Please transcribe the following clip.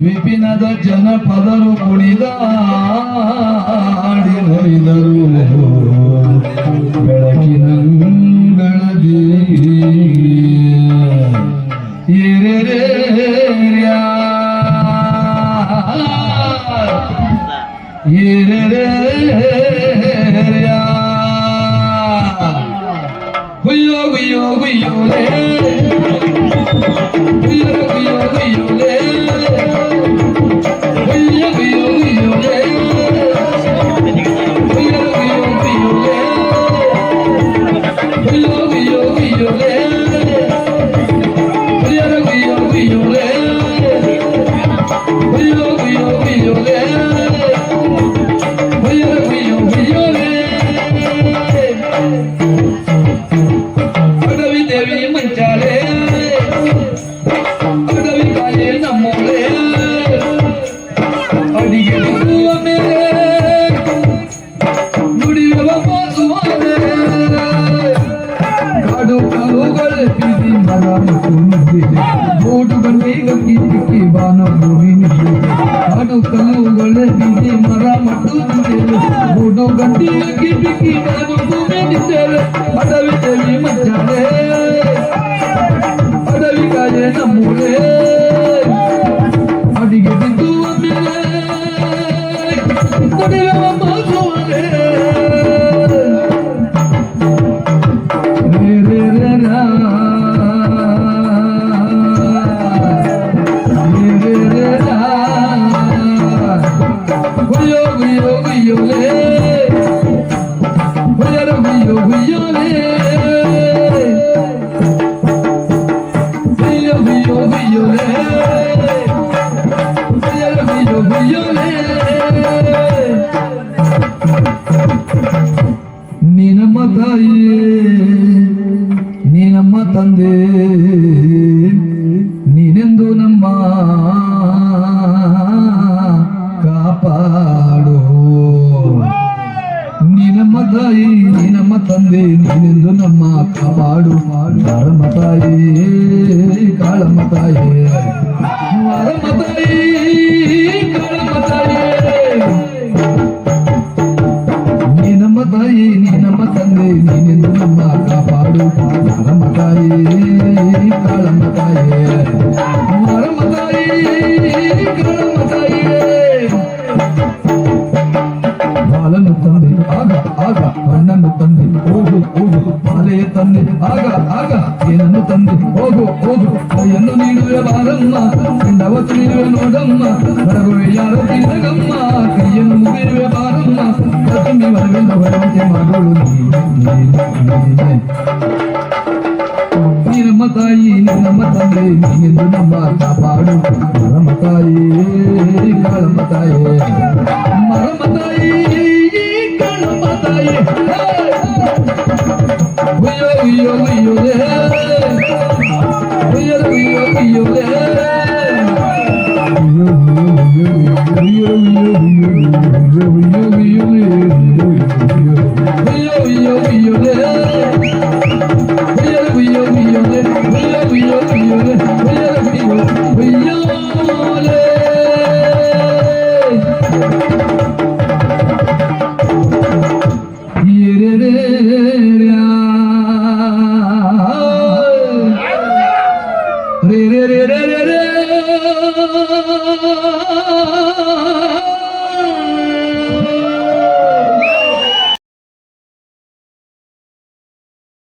ವಿಪಿನದ ಜನಪದರು ಕುಣಿದಾಡಿ ನಲಿದರು ಬೆಳಕಿನಂಗಳದಿ ಏರೆರೆರ್ಯಾ ಏರೆರೆರ್ಯಾ ಹುಯ್ಯೋ ಹುಯ್ಯೋ ಹುಯ್ಯೋಲೆ ಹುಯ್ಯೋ ಹುಯ್ಯೋ ಹುಯ್ಯೋಲೆ boat ಗಂಟೆಗ ಕಿಕ್ಕಿ ಬಾನ ಭೂಮಿ ಹಾಡು ಕಲ್ಲುಗಳ ಬೀದಿ ಮರ ಮಟ್ಟು ನಿಂತೇವೆ ಬೋಟು ಗಂಟೆಯ ಕಿಕ್ಕಿ ಬಾನ ಭೂಮಿ ನಿಂತೇವೆ ಅಡವಿ ದೇವಿ ಮಜ್ಜಾನೆ ಅಡವಿ ಕಾಯೆ ನಮ್ಮೂರೇ ಅಡಿಗೆ ಬಿದ್ದು ಮೇಲೆ ಕೊಡೆಯವ ಮಾಸುವನೆ ನೀನಮ್ಮ ತಾಯಿಯೇ ನೀನಮ್ಮ ತಂದೆ ನೀನೆಂದು ನಮ್ಮ ಕಾಪಾಡು ನೀನಮ್ಮ ತಾಯಿ ನೀನಮ್ಮ ತಂದೆ ನೀನೆಂದು ನಮ್ಮ ಕಾಪಾಡು ಕಾಳಮ್ಮ ತಾಯಿ ಕಾಳಮ್ಮ ತಾಯಿ ವಾರಮ್ಮ ತಾಯಿ ಕಾಳಮ್ಮ ತಾಯಿ ನೀನಮ್ಮ ತಾಯಿ ನೀನಮ್ಮ ತಂದೆ ನೀನೆಂದು ನಮ್ಮ ಕಾಪಾಡು ವಾರಮ್ಮ ತಾಯಿ ಕಾಳಮ್ಮ ತಾಯಿ ವಾರಮ್ಮ ತಾಯಿ ಕಾಳಮ್ಮ ತಾಯಿ ಹಾಲನ್ನು ತಂದೆ ಆಗ ಆಗ ಹಣ್ಣನ್ನು ತಂದೆ ಹೋಗು ಹೋಗು ಬಾಲೆಯ ತಂದೆ ಆಗ ಆಗ ಏನನ್ನು ತಂದೆ ಹೋಗು ಹೋಗು ಕೈಯನ್ನು ನೀಡುವೆ ಬಾರಮ್ಮ ಎಂಡವತ್ತು ನೀಡುವೆ ನೋಡಮ್ಮ ಬರಗುವೆ ಯಾರ ತಿನ್ನಗಮ್ಮ ಕೈಯನ್ನು ಮುಗಿರುವೆ ಬಾರಮ್ಮ ಪ್ರತಿಮೆ ವರವೆಂದು ಬರುವಂತೆ ಮಾಡೋಳು ನೀನಮ್ಮ ತಾಯಿ ನೀನಮ್ಮ ತಂದೆ ನೀನೆಂದು ನಮ್ಮ ಕಾಪಾಡು ಮರಮ್ಮ ತಾಯಿ ಕಾಳಮ್ಮ ತಾಯಿ ಮರಮ್ಮ ತಾಯಿ ಕಾಳಮ್ಮ ತಾಯಿ ಹುಯ್ಯೋ ಹುಯ್ಯೋ ಹುಯ್ಯೋಲೆ ಹುಯ್ಯೋ ಹುಯ್ಯೋ ಹುಯ್ಯೋಲೆ re re re re re re